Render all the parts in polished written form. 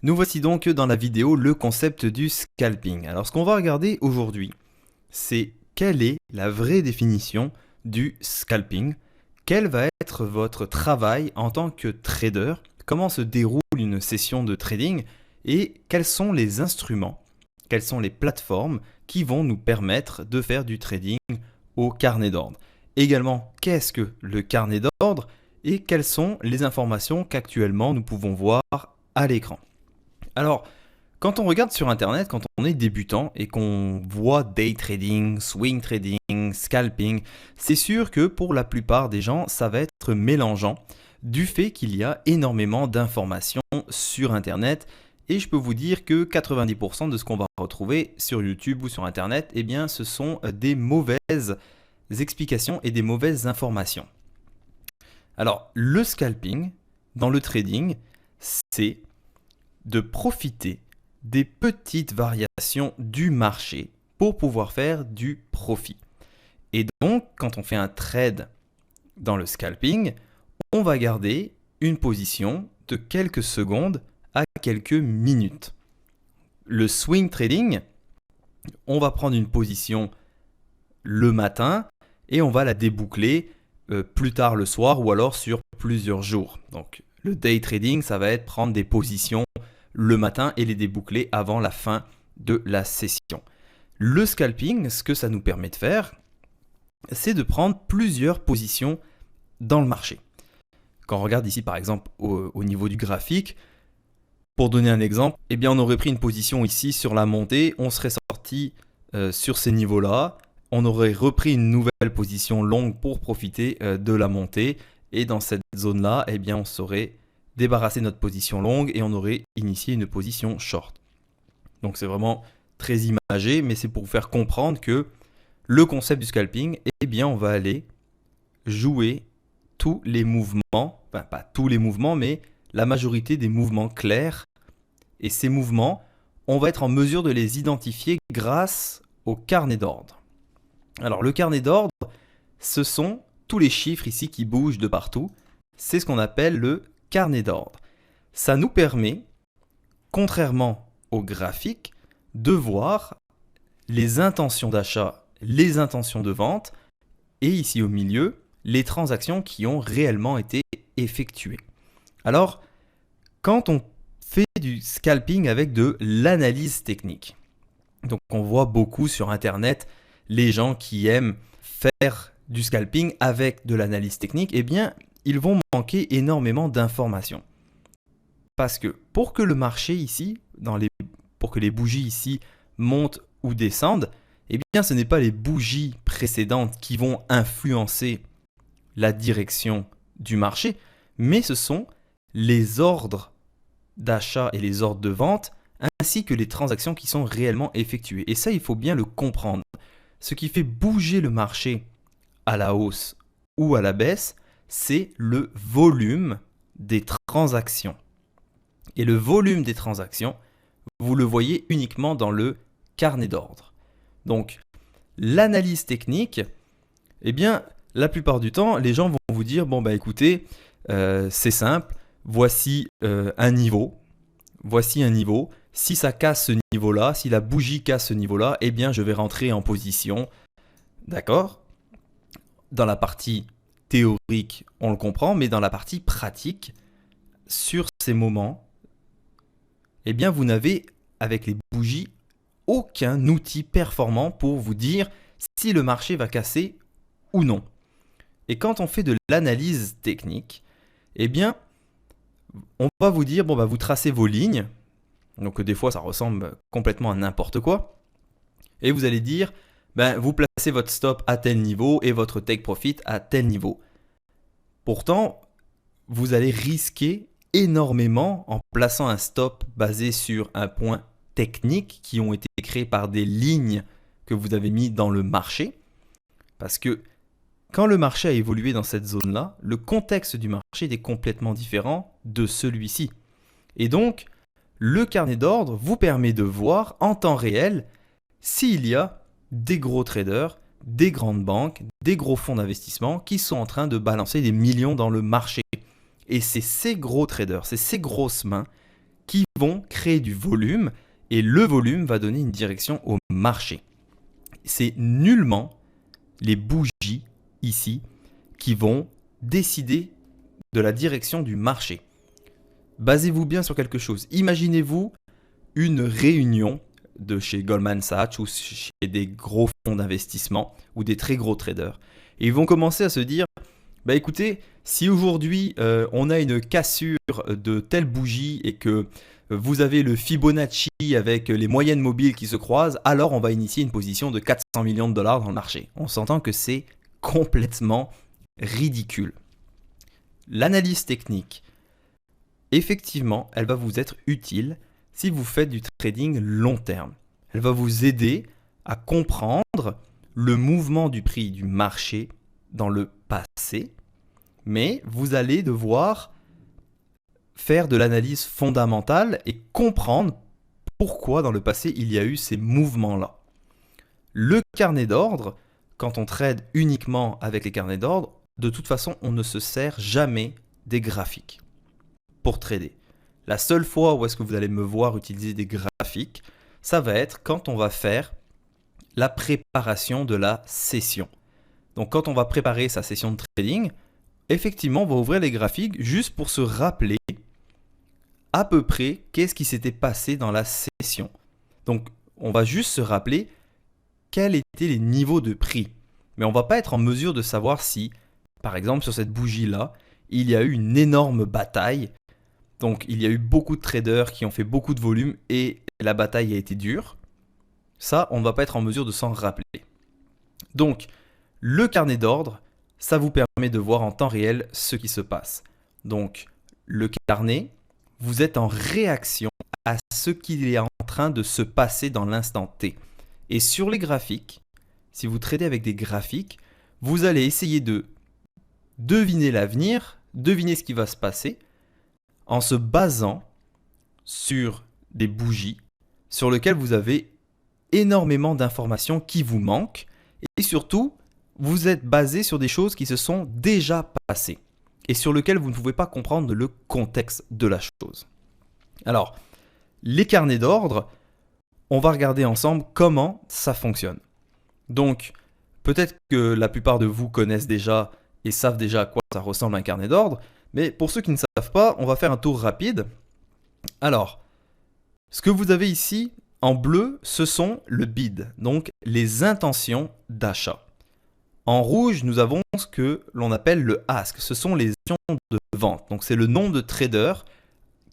Nous voici donc dans la vidéo le concept du scalping. Alors ce qu'on va regarder aujourd'hui, c'est quelle est la vraie définition du scalping, quel va être votre travail en tant que trader, comment se déroule une session de trading et quels sont les instruments, quelles sont les plateformes qui vont nous permettre de faire du trading au carnet d'ordre. Également, qu'est-ce que le carnet d'ordre et quelles sont les informations qu'actuellement nous pouvons voir à l'écran. Alors, quand on regarde sur Internet, quand on est débutant et qu'on voit day trading, swing trading, scalping, c'est sûr que pour la plupart des gens, ça va être mélangeant du fait qu'il y a énormément d'informations sur Internet. Et je peux vous dire que 90% de ce qu'on va retrouver sur YouTube ou sur Internet, eh bien, ce sont des mauvaises explications et des mauvaises informations. Alors, le scalping dans le trading, c'est de profiter des petites variations du marché pour pouvoir faire du profit. Et donc, quand on fait un trade dans le scalping, on va garder une position de quelques secondes à quelques minutes. Le swing trading, on va prendre une position le matin et on va la déboucler plus tard le soir ou alors sur plusieurs jours. Donc, le day trading, ça va être prendre des positions le matin et les déboucler avant la fin de la session. Le scalping, ce que ça nous permet de faire, c'est de prendre plusieurs positions dans le marché. Quand on regarde ici par exemple au niveau du graphique, pour donner un exemple, eh bien on aurait pris une position ici sur la montée, on serait sorti sur ces niveaux-là, on aurait repris une nouvelle position longue pour profiter de la montée et dans cette zone-là, eh bien on serait débarrasser notre position longue et on aurait initié une position short. Donc c'est vraiment très imagé, mais c'est pour vous faire comprendre que le concept du scalping, eh bien on va aller jouer tous les mouvements, enfin pas tous les mouvements, mais la majorité des mouvements clairs. Et ces mouvements, on va être en mesure de les identifier grâce au carnet d'ordre. Alors le carnet d'ordre, ce sont tous les chiffres ici qui bougent de partout. C'est ce qu'on appelle le carnet d'ordre. Ça nous permet, contrairement au graphique, de voir les intentions d'achat, les intentions de vente et ici au milieu, les transactions qui ont réellement été effectuées. Alors, quand on fait du scalping avec de l'analyse technique, donc on voit beaucoup sur Internet les gens qui aiment faire du scalping avec de l'analyse technique, eh bien, ils vont manquer énormément d'informations. Parce que pour que le marché ici, pour que les bougies ici montent ou descendent, eh bien ce n'est pas les bougies précédentes qui vont influencer la direction du marché, mais ce sont les ordres d'achat et les ordres de vente, ainsi que les transactions qui sont réellement effectuées. Et ça, il faut bien le comprendre. Ce qui fait bouger le marché à la hausse ou à la baisse, c'est le volume des transactions. Et le volume des transactions, vous le voyez uniquement dans le carnet d'ordre. Donc, l'analyse technique, eh bien, la plupart du temps, les gens vont vous dire, bon, bah écoutez, c'est simple, voici un niveau. Si ça casse ce niveau-là, si la bougie casse ce niveau-là, eh bien, je vais rentrer en position. D'accord ? Dans la partie théorique, on le comprend, mais dans la partie pratique, sur ces moments, eh bien, vous n'avez, avec les bougies, aucun outil performant pour vous dire si le marché va casser ou non. Et quand on fait de l'analyse technique, eh bien, on va vous dire, bon, bah, vous tracez vos lignes, donc des fois ça ressemble complètement à n'importe quoi, et vous allez dire, ben, vous placez votre stop à tel niveau et votre take profit à tel niveau. Pourtant, vous allez risquer énormément en plaçant un stop basé sur un point technique qui ont été créés par des lignes que vous avez mis dans le marché. Parce que quand le marché a évolué dans cette zone-là, le contexte du marché est complètement différent de celui-ci. Et donc, le carnet d'ordre vous permet de voir en temps réel s'il y a des gros traders, des grandes banques, des gros fonds d'investissement qui sont en train de balancer des millions dans le marché. Et c'est ces gros traders, c'est ces grosses mains qui vont créer du volume et le volume va donner une direction au marché. C'est nullement les bougies ici qui vont décider de la direction du marché. Basez-vous bien sur quelque chose. Imaginez-vous une réunion de chez Goldman Sachs ou chez des gros fonds d'investissement ou des très gros traders. Et ils vont commencer à se dire, écoutez, si aujourd'hui on a une cassure de telle bougie et que vous avez le Fibonacci avec les moyennes mobiles qui se croisent, alors on va initier une position de 400 millions de dollars dans le marché. On s'entend que c'est complètement ridicule. L'analyse technique, effectivement, elle va vous être utile si vous faites du trading long terme. Elle va vous aider à comprendre le mouvement du prix du marché dans le passé, mais vous allez devoir faire de l'analyse fondamentale et comprendre pourquoi dans le passé il y a eu ces mouvements-là. Le carnet d'ordre, quand on trade uniquement avec les carnets d'ordre, de toute façon, on ne se sert jamais des graphiques pour trader. La seule fois où est-ce que vous allez me voir utiliser des graphiques, ça va être quand on va faire la préparation de la session. Donc quand on va préparer sa session de trading, effectivement, on va ouvrir les graphiques juste pour se rappeler à peu près qu'est-ce qui s'était passé dans la session. Donc on va juste se rappeler quels étaient les niveaux de prix. Mais on ne va pas être en mesure de savoir si, par exemple sur cette bougie-là, il y a eu une énorme bataille. Donc il y a eu beaucoup de traders qui ont fait beaucoup de volume et la bataille a été dure. Ça, on ne va pas être en mesure de s'en rappeler. Donc le carnet d'ordre, ça vous permet de voir en temps réel ce qui se passe. Donc le carnet, vous êtes en réaction à ce qui est en train de se passer dans l'instant T. Et sur les graphiques, si vous tradez avec des graphiques, vous allez essayer de deviner l'avenir, deviner ce qui va se passer, en se basant sur des bougies sur lesquelles vous avez énormément d'informations qui vous manquent et surtout, vous êtes basé sur des choses qui se sont déjà passées et sur lesquelles vous ne pouvez pas comprendre le contexte de la chose. Alors, les carnets d'ordre, on va regarder ensemble comment ça fonctionne. Donc, peut-être que la plupart de vous connaissent déjà et savent déjà à quoi ça ressemble un carnet d'ordre, mais pour ceux qui ne savent pas, on va faire un tour rapide. Alors, ce que vous avez ici en bleu, ce sont le bid, donc les intentions d'achat. En rouge, nous avons ce que l'on appelle le ask, ce sont les intentions de vente. Donc c'est le nombre de traders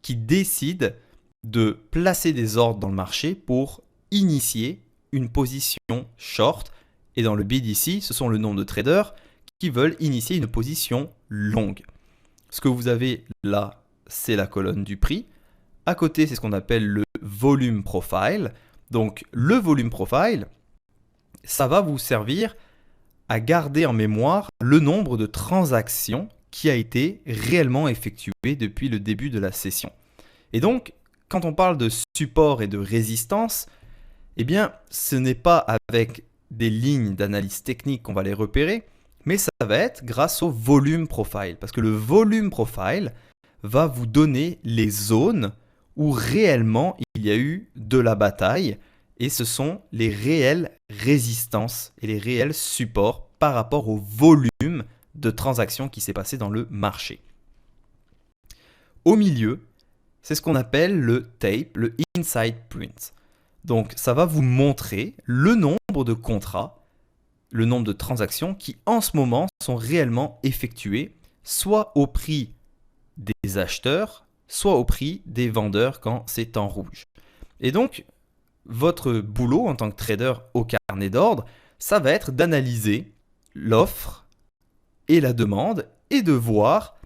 qui décident de placer des ordres dans le marché pour initier une position short. Et dans le bid ici, ce sont le nombre de traders qui veulent initier une position longue. Ce que vous avez là, c'est la colonne du prix. À côté, c'est ce qu'on appelle le volume profile. Donc le volume profile, ça va vous servir à garder en mémoire le nombre de transactions qui a été réellement effectué depuis le début de la session. Et donc, quand on parle de support et de résistance, eh bien, ce n'est pas avec des lignes d'analyse technique qu'on va les repérer, mais ça va être grâce au volume profile. Parce que le volume profile va vous donner les zones où réellement il y a eu de la bataille et ce sont les réelles résistances et les réels supports par rapport au volume de transactions qui s'est passé dans le marché. Au milieu, c'est ce qu'on appelle le tape, le inside print. Donc ça va vous montrer le nombre de contrats, le nombre de transactions qui en ce moment sont réellement effectuées, soit au prix des acheteurs, soit au prix des vendeurs quand c'est en rouge. Et donc, votre boulot en tant que trader au carnet d'ordre, ça va être d'analyser l'offre et la demande et de voir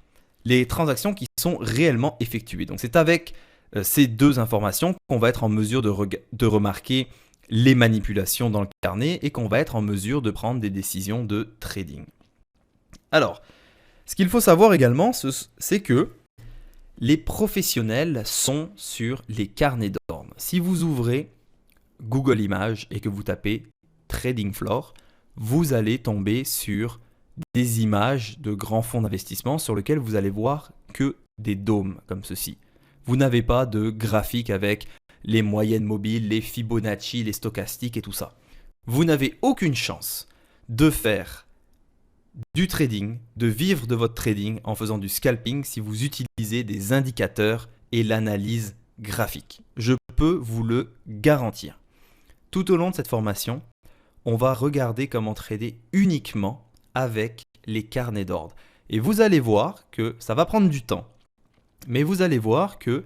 les transactions qui sont réellement effectuées. Donc c'est avec ces deux informations qu'on va être en mesure de remarquer les manipulations dans le carnet et qu'on va être en mesure de prendre des décisions de trading. Alors, ce qu'il faut savoir également, c'est que les professionnels sont sur les carnets d'ordre. Si vous ouvrez Google Images et que vous tapez Trading Floor, vous allez tomber sur des images de grands fonds d'investissement sur lesquels vous allez voir que des dômes comme ceci. Vous n'avez pas de graphique avec les moyennes mobiles, les Fibonacci, les stochastiques et tout ça. Vous n'avez aucune chance de faire du trading, de vivre de votre trading en faisant du scalping si vous utilisez des indicateurs et l'analyse graphique. Je peux vous le garantir. Tout au long de cette formation, on va regarder comment trader uniquement avec les carnets d'ordre. Et vous allez voir que ça va prendre du temps. Mais vous allez voir que,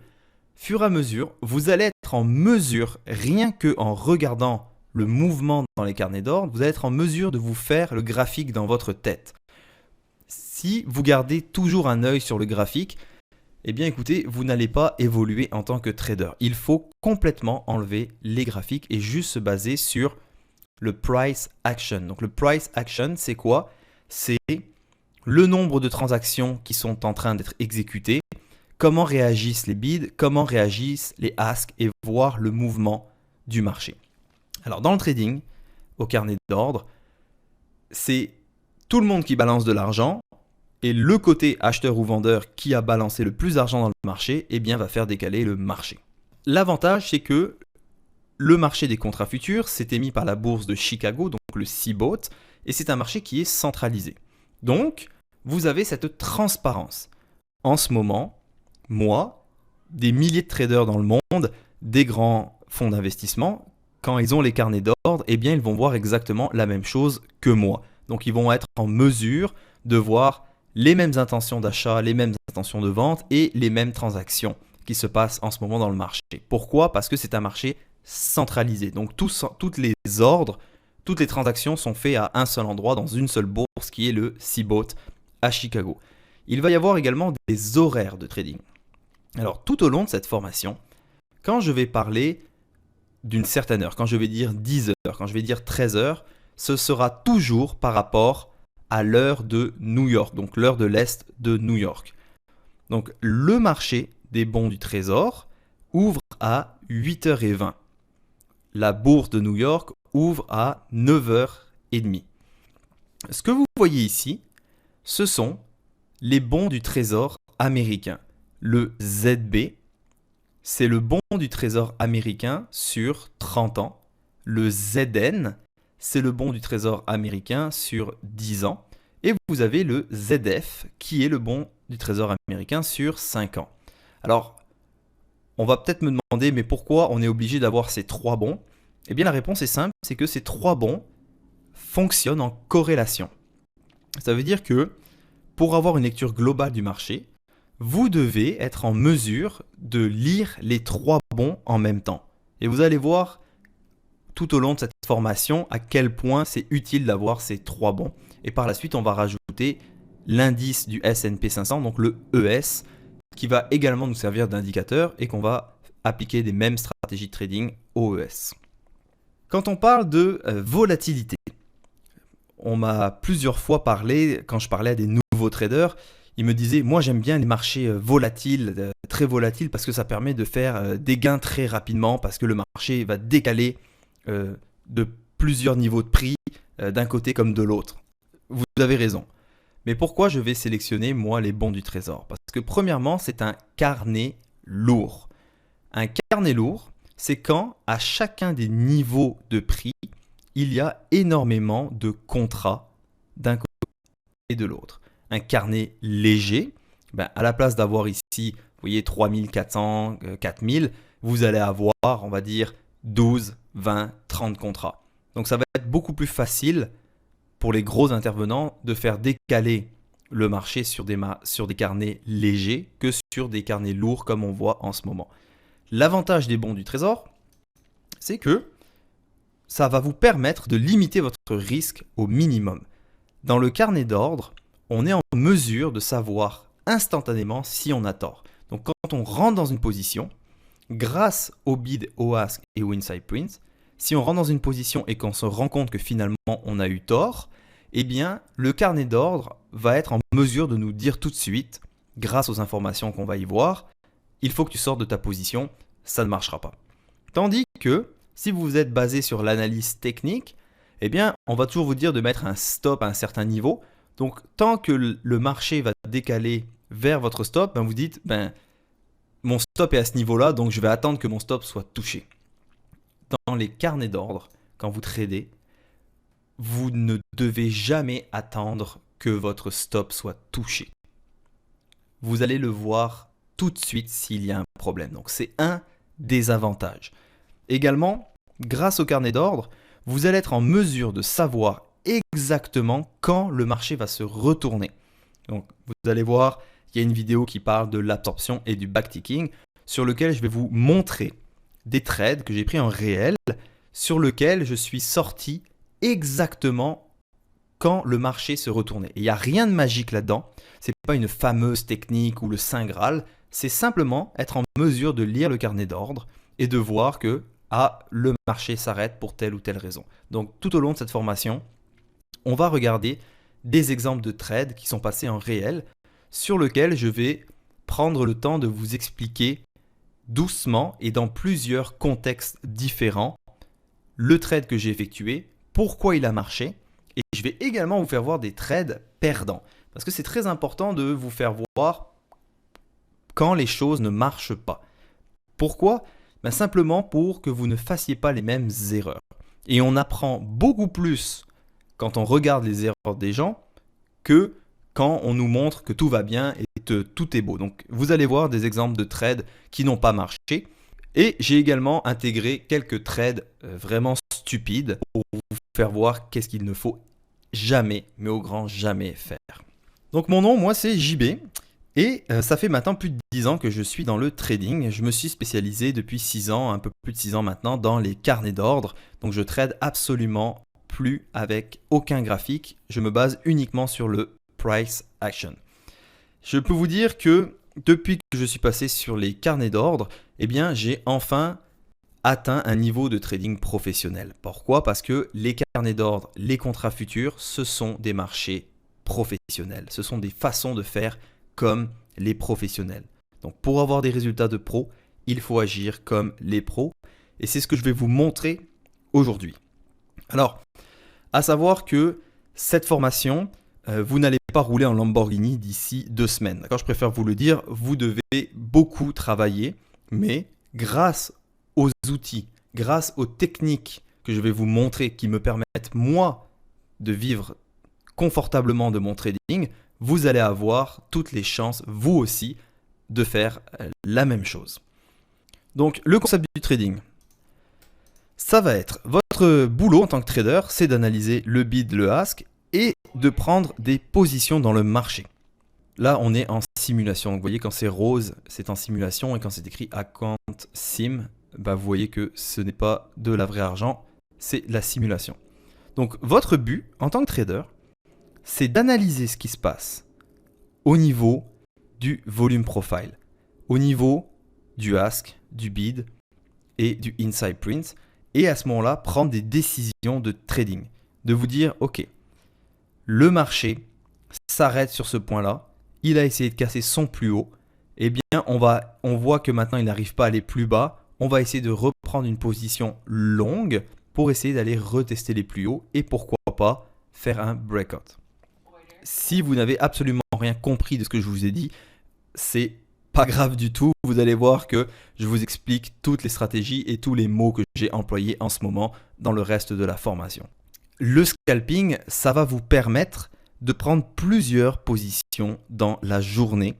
fur et à mesure, vous allez être en mesure, rien qu'en regardant le mouvement dans les carnets d'ordre, vous allez être en mesure de vous faire le graphique dans votre tête. Si vous gardez toujours un œil sur le graphique, eh bien écoutez, vous n'allez pas évoluer en tant que trader. Il faut complètement enlever les graphiques et juste se baser sur le price action. Donc le price action, c'est quoi? C'est le nombre de transactions qui sont en train d'être exécutées, comment réagissent les bids, comment réagissent les asks et voir le mouvement du marché. Alors dans le trading, au carnet d'ordre, c'est tout le monde qui balance de l'argent et le côté acheteur ou vendeur qui a balancé le plus d'argent dans le marché, eh bien va faire décaler le marché. L'avantage, c'est que le marché des contrats futurs s'est émis par la bourse de Chicago, donc le CBOT, et c'est un marché qui est centralisé. Donc, vous avez cette transparence. En ce moment, moi, des milliers de traders dans le monde, des grands fonds d'investissement, quand ils ont les carnets d'ordre, eh bien, ils vont voir exactement la même chose que moi. Donc, ils vont être en mesure de voir les mêmes intentions d'achat, les mêmes intentions de vente et les mêmes transactions qui se passent en ce moment dans le marché. Pourquoi? Parce que c'est un marché centralisé. Donc, toutes les ordres, toutes les transactions sont faites à un seul endroit, dans une seule bourse qui est le CBOT à Chicago. Il va y avoir également des horaires de trading. Alors, tout au long de cette formation, quand je vais parler d'une certaine heure, quand je vais dire 10 heures, quand je vais dire 13 heures, ce sera toujours par rapport à l'heure de New York, donc l'heure de l'Est de New York. Donc le marché des bons du Trésor ouvre à 8h20. La bourse de New York ouvre à 9h30. Ce que vous voyez ici, ce sont les bons du Trésor américain. Le ZB, c'est le bon du Trésor américain sur 30 ans. Le ZN, c'est le bon du Trésor américain sur 10 ans. Et vous avez le ZF, qui est le bon du Trésor américain sur 5 ans. Alors, on va peut-être me demander, mais pourquoi on est obligé d'avoir ces trois bons? Eh bien, la réponse est simple, c'est que ces trois bons fonctionnent en corrélation. Ça veut dire que pour avoir une lecture globale du marché, vous devez être en mesure de lire les trois bons en même temps. Et vous allez voir tout au long de cette formation à quel point c'est utile d'avoir ces trois bons. Et par la suite, on va rajouter l'indice du S&P 500, donc le ES, qui va également nous servir d'indicateur et qu'on va appliquer des mêmes stratégies de trading au ES. Quand on parle de volatilité, on m'a plusieurs fois parlé, quand je parlais à des nouveaux traders, ils me disaient, moi j'aime bien les marchés volatiles, très volatiles, parce que ça permet de faire des gains très rapidement, parce que le marché va décaler de plusieurs niveaux de prix d'un côté comme de l'autre. Vous avez raison. Mais pourquoi je vais sélectionner moi les bons du Trésor? Parce que premièrement, c'est un carnet lourd. Un carnet lourd, c'est quand à chacun des niveaux de prix, il y a énormément de contrats d'un côté et de l'autre. Un carnet léger, à la place d'avoir ici, vous voyez, 3400, 4000, vous allez avoir, on va dire, 12, 20, 30 contrats. Donc ça va être beaucoup plus facile pour les gros intervenants de faire décaler le marché sur des carnets légers que sur des carnets lourds comme on voit en ce moment. L'avantage des bons du Trésor, c'est que ça va vous permettre de limiter votre risque au minimum. Dans le carnet d'ordre, on est en mesure de savoir instantanément si on a tort. Donc quand on rentre dans une position, grâce au bid, au ask et au inside prints, si on rentre dans une position et qu'on se rend compte que finalement on a eu tort, eh bien le carnet d'ordre va être en mesure de nous dire tout de suite, grâce aux informations qu'on va y voir, il faut que tu sortes de ta position, ça ne marchera pas. Tandis que si vous êtes basé sur l'analyse technique, eh bien on va toujours vous dire de mettre un stop à un certain niveau. Donc tant que le marché va décaler vers votre stop, vous dites mon stop est à ce niveau-là, donc je vais attendre que mon stop soit touché. Dans les carnets d'ordre, quand vous tradez, vous ne devez jamais attendre que votre stop soit touché. Vous allez le voir tout de suite s'il y a un problème. Donc c'est un des avantages. Également, grâce au carnet d'ordre, vous allez être en mesure de savoir exactement quand le marché va se retourner. Donc vous allez voir, il y a une vidéo qui parle de l'absorption et du backticking sur lequel je vais vous montrer des trades que j'ai pris en réel sur lequel je suis sorti exactement quand le marché se retournait. Et il n'y a rien de magique là-dedans. Ce n'est pas une fameuse technique ou le Saint Graal. C'est simplement être en mesure de lire le carnet d'ordre et de voir que le marché s'arrête pour telle ou telle raison. Donc tout au long de cette formation, on va regarder des exemples de trades qui sont passés en réel sur lesquels je vais prendre le temps de vous expliquer doucement et dans plusieurs contextes différents le trade que j'ai effectué, pourquoi il a marché, et je vais également vous faire voir des trades perdants. Parce que c'est très important de vous faire voir quand les choses ne marchent pas. Pourquoi ? Simplement pour que vous ne fassiez pas les mêmes erreurs. Et on apprend beaucoup plus quand on regarde les erreurs des gens que quand on nous montre que tout va bien et que tout est beau. Donc vous allez voir des exemples de trades qui n'ont pas marché. Et j'ai également intégré quelques trades vraiment stupides pour vous faire voir qu'est-ce qu'il ne faut jamais, mais au grand jamais faire. Donc mon nom, moi, c'est JB. Et ça fait maintenant plus de 10 ans que je suis dans le trading. Je me suis spécialisé depuis 6 ans, un peu plus de 6 ans maintenant, dans les carnets d'ordre. Donc je trade absolument plus avec aucun graphique. Je me base uniquement sur le price action. Je peux vous dire que depuis que je suis passé sur les carnets d'ordre, eh bien, j'ai enfin atteint un niveau de trading professionnel. Pourquoi ? Parce que les carnets d'ordre, les contrats futurs, ce sont des marchés professionnels. Ce sont des façons de faire comme les professionnels. Donc pour avoir des résultats de pro, il faut agir comme les pros. Et c'est ce que je vais vous montrer aujourd'hui. Alors, à savoir que cette formation, vous n'allez pas rouler en Lamborghini d'ici 2 semaines. D'accord ? Je préfère vous le dire, vous devez beaucoup travailler, mais grâce aux outils, grâce aux techniques que je vais vous montrer qui me permettent, moi, de vivre confortablement de mon trading, vous allez avoir toutes les chances, vous aussi, de faire la même chose. Donc, le concept du trading, ça va être votre boulot en tant que trader, c'est d'analyser le bid, le ask et de prendre des positions dans le marché. Là, on est en simulation. Vous voyez, quand c'est rose, c'est en simulation et quand c'est écrit account sim, vous voyez que ce n'est pas de la vraie argent, c'est la simulation. Donc, votre but en tant que trader, c'est d'analyser ce qui se passe au niveau du volume profile, au niveau du ask, du bid et du inside print, et à ce moment-là, prendre des décisions de trading, de vous dire, ok, le marché s'arrête sur ce point-là, il a essayé de casser son plus haut, eh bien on voit que maintenant il n'arrive pas à aller plus bas, on va essayer de reprendre une position longue pour essayer d'aller retester les plus hauts et pourquoi pas faire un breakout. Si vous n'avez absolument rien compris de ce que je vous ai dit, c'est pas grave du tout. Vous allez voir que je vous explique toutes les stratégies et tous les mots que j'ai employés en ce moment dans le reste de la formation. Le scalping, ça va vous permettre de prendre plusieurs positions dans la journée.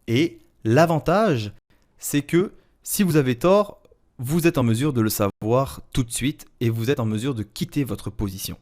Et l'avantage, c'est que si vous avez tort, vous êtes en mesure de le savoir tout de suite et vous êtes en mesure de quitter votre position.